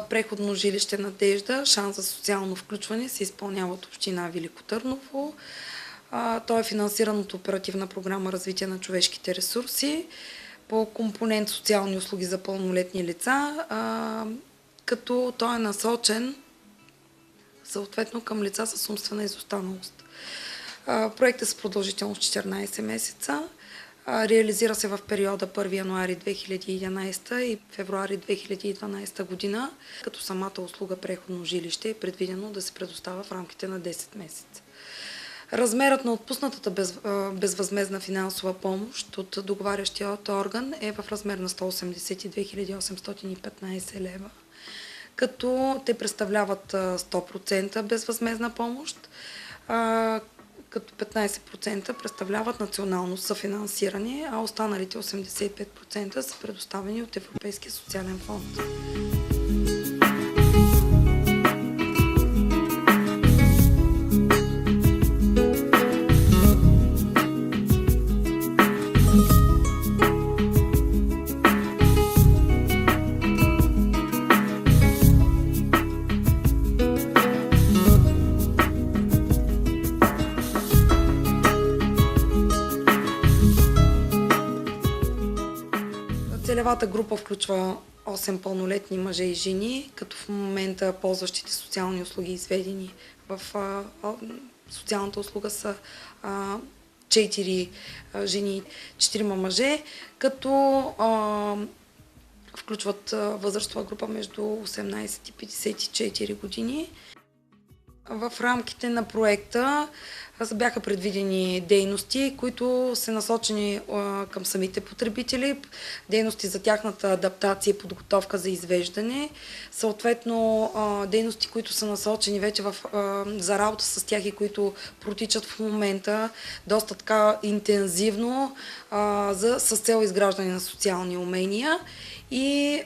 преходно жилище Надежда, шанс за социално включване се изпълнява от община Велико Търново. Той е финансиран от Оперативна програма Развитие на човешките ресурси по компонент социални услуги за пълнолетни лица, като той е насочен съответно към лица с умствена изостаналост. Проектът е с продължителност 14 месеца. Реализира се в периода 1 януари 2011 и февруари 2012 година, като самата услуга преходно жилище е предвидено да се предоставя в рамките на 10 месеца. Размерът на отпуснатата безвъзмездна финансова помощ от договарящия орган е в размер на 182 815 лева, като те представляват 100% безвъзмездна помощ, като 15% представляват национално съфинансиране, а останалите 85% са предоставени от Европейския социален фонд. Целевата група включва 8 пълнолетни мъже и жени, като в момента ползващите социални услуги, изведени в социалната услуга, са 4 жени, 4 мъже, като включват възрастова група между 18 и 54 години. В рамките на проекта бяха предвидени дейности, които са насочени към самите потребители, дейности за тяхната адаптация и подготовка за извеждане, съответно дейности, които са насочени вече за работа с тях и които протичат в момента доста така интензивно с цел изграждане на социални умения, и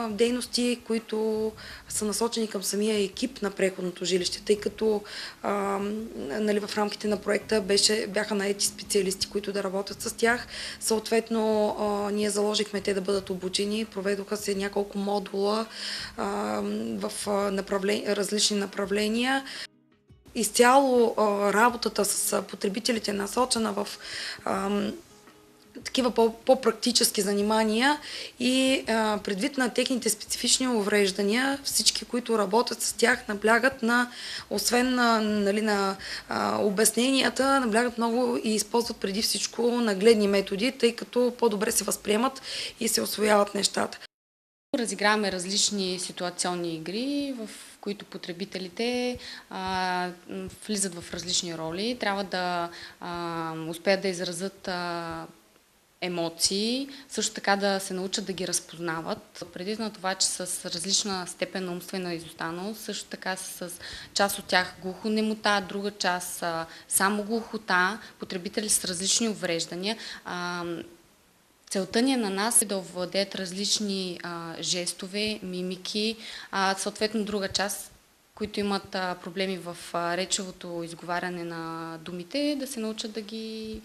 дейности, които са насочени към самия екип на преходното жилище, тъй като в рамките на проекта бяха наети специалисти, които да работят с тях. Съответно, ние заложихме те да бъдат обучени, проведоха се няколко модула в различни направления. Изцяло работата с потребителите е насочена в такива по-практически занимания и предвид на техните специфични увреждания, всички, които работят с тях, наблягат освен на обясненията, наблягат много и използват преди всичко нагледни методи, тъй като по-добре се възприемат и се усвояват нещата. Разиграваме различни ситуационни игри, в които потребителите влизат в различни роли. Трябва да успеят да изразят емоции, също така да се научат да ги разпознават. Преди на това, че с различна степен на умствена изостаналост, също така с част от тях глухонемота, друга част само глухота, потребители с различни увреждания. Целта ни на нас е да овладеят различни жестове, мимики, съответно друга част, които имат проблеми в речевото изговаряне на думите, да се научат да ги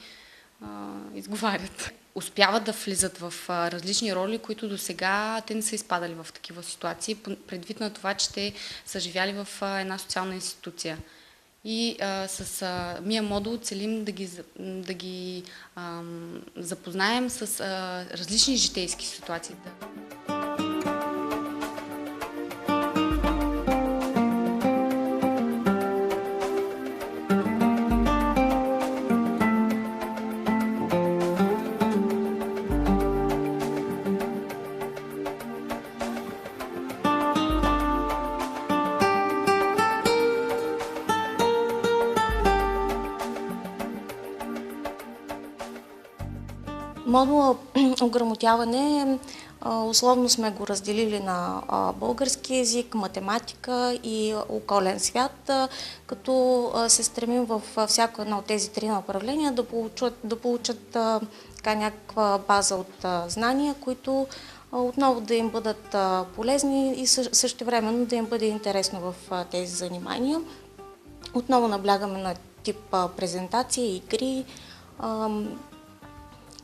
изговарят. Успяват да влизат в различни роли, които до сега те не са изпадали в такива ситуации, предвид на това, че те са живяли в една социална институция. И с Мия модул целим да ги запознаем с различни житейски ситуации. Модула ограмотяване условно сме го разделили на български език, математика и околен свят, като се стремим във всяко едно от тези 3 направления да получат някаква база от знания, които отново да им бъдат полезни и същевременно да им бъде интересно в тези занимания. Отново наблягаме на тип презентации, игри,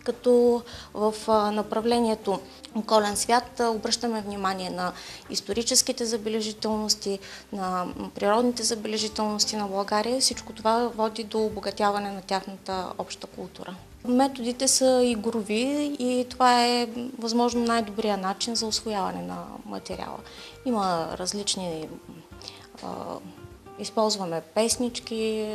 като в направлението околен свят обръщаме внимание на историческите забележителности, на природните забележителности на България. Всичко това води до обогатяване на тяхната обща култура. Методите са игрови и това е възможно най-добрият начин за усвояване на материала. Има различни... използваме песнички,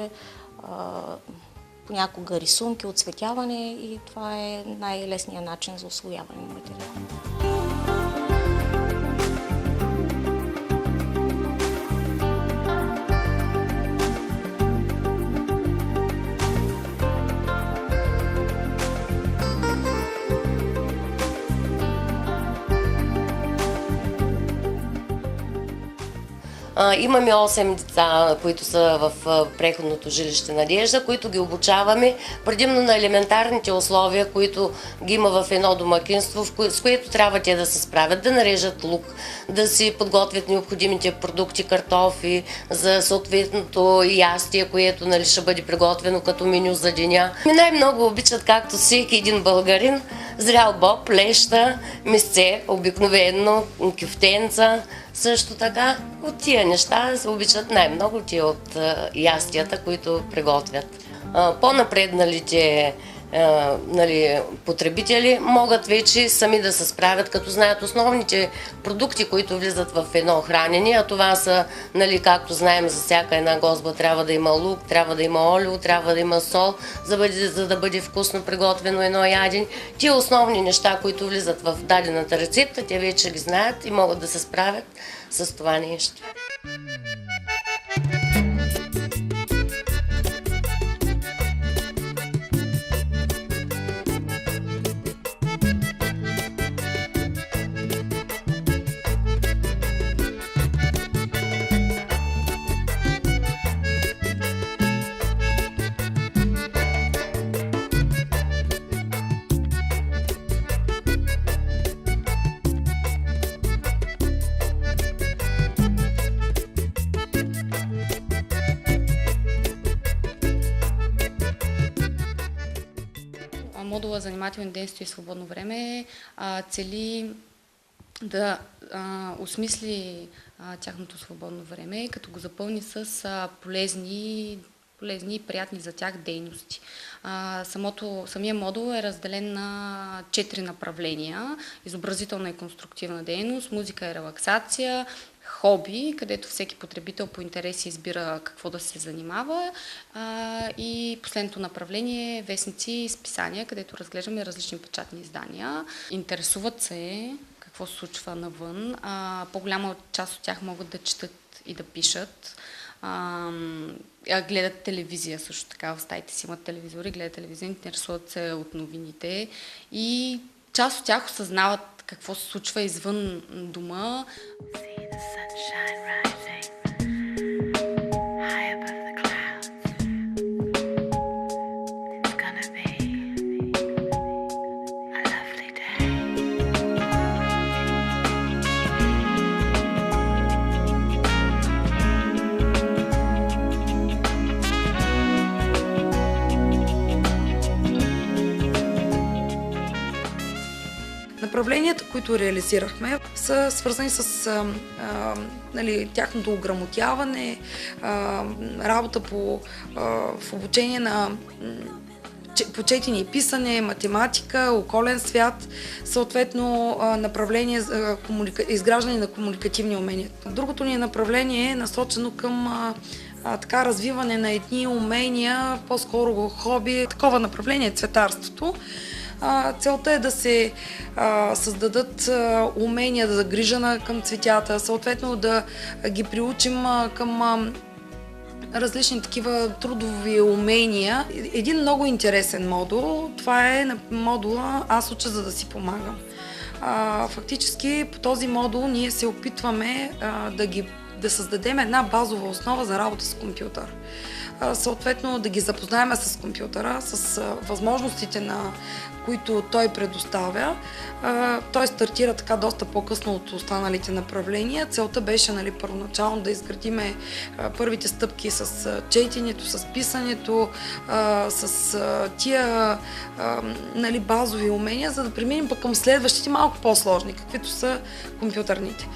понякога рисунки, оцветяване и това е най-лесният начин за усвояване на материала. Имаме 8 деца, които са в преходното жилище Надежда, които ги обучаваме предимно на елементарните условия, които ги има в едно домакинство, с което трябва те да се справят, да нарежат лук, да си подготвят необходимите продукти, картофи за съответното ястие, което ще бъде приготвено като меню за деня. Най-много обичат, както всеки един българин, зрял боб, леща, месце, обикновено, кюфтенца. Също така от тия неща се обичат най-много тия от ястията, които приготвят. По-напредналите потребители могат вече сами да се справят, като знаят основните продукти, които влизат в едно хранене, а това са, както знаем, за всяка една гозба трябва да има лук, трябва да има олио, трябва да има сол, за да бъде вкусно приготвено едно ядене. Тия основни неща, които влизат в дадената рецепта, те вече ги знаят и могат да се справят с това нещо. Модула занимателни дейности и свободно време цели да осмисли тяхното свободно време, като го запълни с полезни и приятни за тях дейности. Самия модул е разделен на 4 направления: изобразителна и конструктивна дейност, музика и релаксация, хоби, където всеки потребител по интереси избира какво да се занимава, и последното направление е вестници и списания, където разглеждаме различни печатни издания. Интересуват се какво се случва навън. По-голяма част от тях могат да четат и да пишат. Гледат телевизия също така, в стаите си имат телевизори, гледат телевизия, интересуват се от новините и част от тях осъзнават какво се случва извън дома. Направленията, които реализирахме, са свързани с тяхното ограмотяване, работа в обучение по четене и писане, математика, околен свят, съответно направление за изграждане на комуникативни умения. Другото ни направление е насочено към развиване на едни умения, по-скоро хоби. Такова направление е цветарството. Целта е да се създадат умения за грижа към цветята, съответно да ги приучим към различни такива трудови умения. Един много интересен модул, това е модула "Аз уча, за да си помагам". Фактически по този модул ние се опитваме да създадем една базова основа за работа с компютър. съответно да ги запознаем с компютъра, с възможностите, които той предоставя. Той стартира така доста по-късно от останалите направления. Целта беше първоначално да изградиме първите стъпки с четенето, с писането, с тия базови умения, за да преминем пък към следващите малко по-сложни, каквито са компютърните.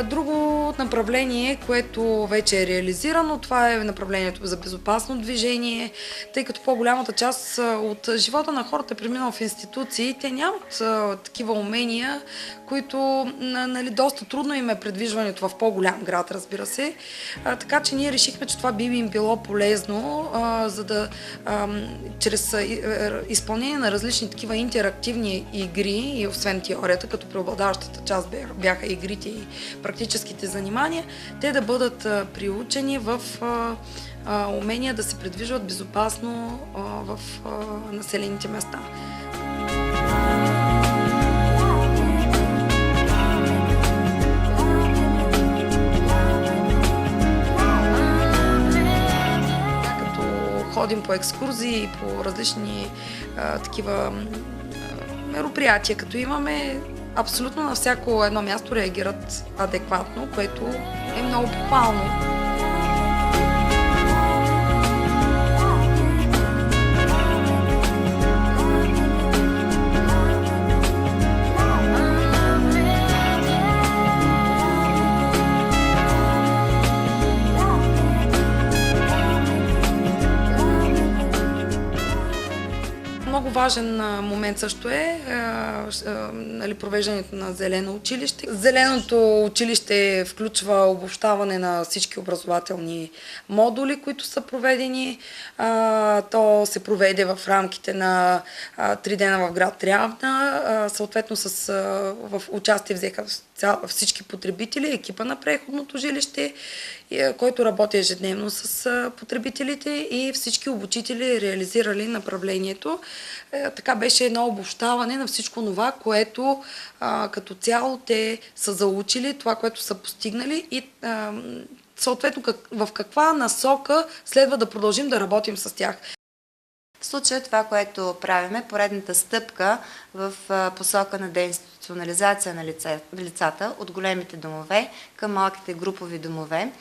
Друго направление, което вече е реализирано, това е направлението за безопасно движение, тъй като по-голямата част от живота на хората е преминал в институции, те нямат такива умения, които доста трудно им е предвижването в по-голям град, разбира се. Така че ние решихме, че това би им било полезно, за да чрез изпълнение на различни такива интерактивни игри и освен теорията, като преобладаващата част бяха игрите и практическите занимания, те да бъдат приучени в умения да се придвижват безопасно в населените места. Ходим по екскурзии, по различни такива мероприятия, като имаме, абсолютно на всяко едно място реагират адекватно, което е много похвално. Много важен момент също е провеждането на зелено училище. Зеленото училище включва обобщаване на всички образователни модули, които са проведени. То се проведе в рамките на 3 дена в град Трявна. Съответно в участие взеха всички потребители, екипа на преходното жилище, който работи ежедневно с потребителите и всички обучители реализирали направлението. Така беше едно обобщаване на всичко това, което като цяло те са заучили, това, което са постигнали и съответно в каква насока следва да продължим да работим с тях. В случая това, което правим е поредната стъпка в посока на деинституционализация на лицата от големите домове към малките групови домове,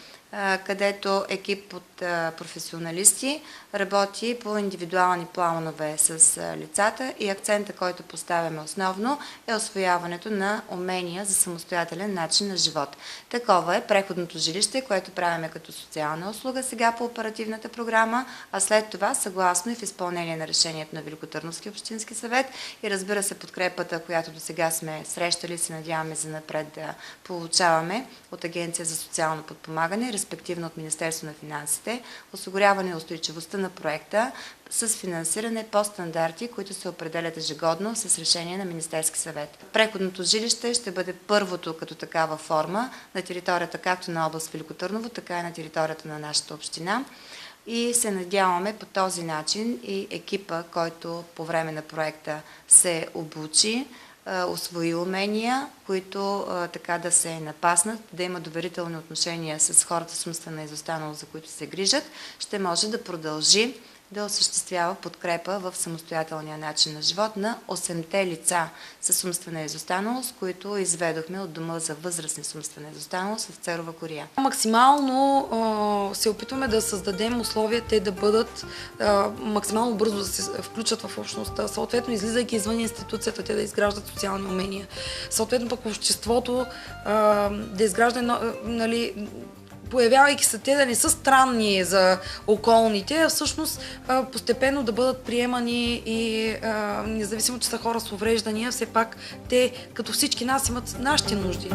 където екип от професионалисти работи по индивидуални планове с лицата и акцента, който поставяме основно, е освояването на умения за самостоятелен начин на живот. Такова е преходното жилище, което правиме като социална услуга сега по оперативната програма, а след това, съгласно и в изпълнение на решението на Великотърновски общински съвет и разбира се подкрепата, която до сега сме срещали, се надяваме за напред да получаваме от Агенция за социално подпомагане, респективно от Министерство на финансите, осигуряване устойчивостта на проекта с финансиране по стандарти, които се определят ежегодно с решение на Министерски съвет. Преходното жилище ще бъде първото като такава форма на територията както на област Велико Търново, така и на територията на нашата община. И се надяваме по този начин и екипа, който по време на проекта се обучи, усвои умения, които така да се напаснат, да има доверителни отношения с хората с умствена изостаналост, за които се грижат, ще може да продължи да осъществява подкрепа в самостоятелния начин на живот на 8-те лица с умствена изостаналост, които изведохме от дома за възрастни с умствена изостаналост в Церова Кория. Максимално се опитваме да създадем условия те да бъдат максимално бързо да се включат в общността, съответно излизайки извън институцията, те да изграждат социални умения, съответно пък обществото да изгражда появявайки се те да не са странни за околните, а всъщност постепенно да бъдат приемани и независимо, че са хора с увреждания, все пак те, като всички нас, имат нашите нужди.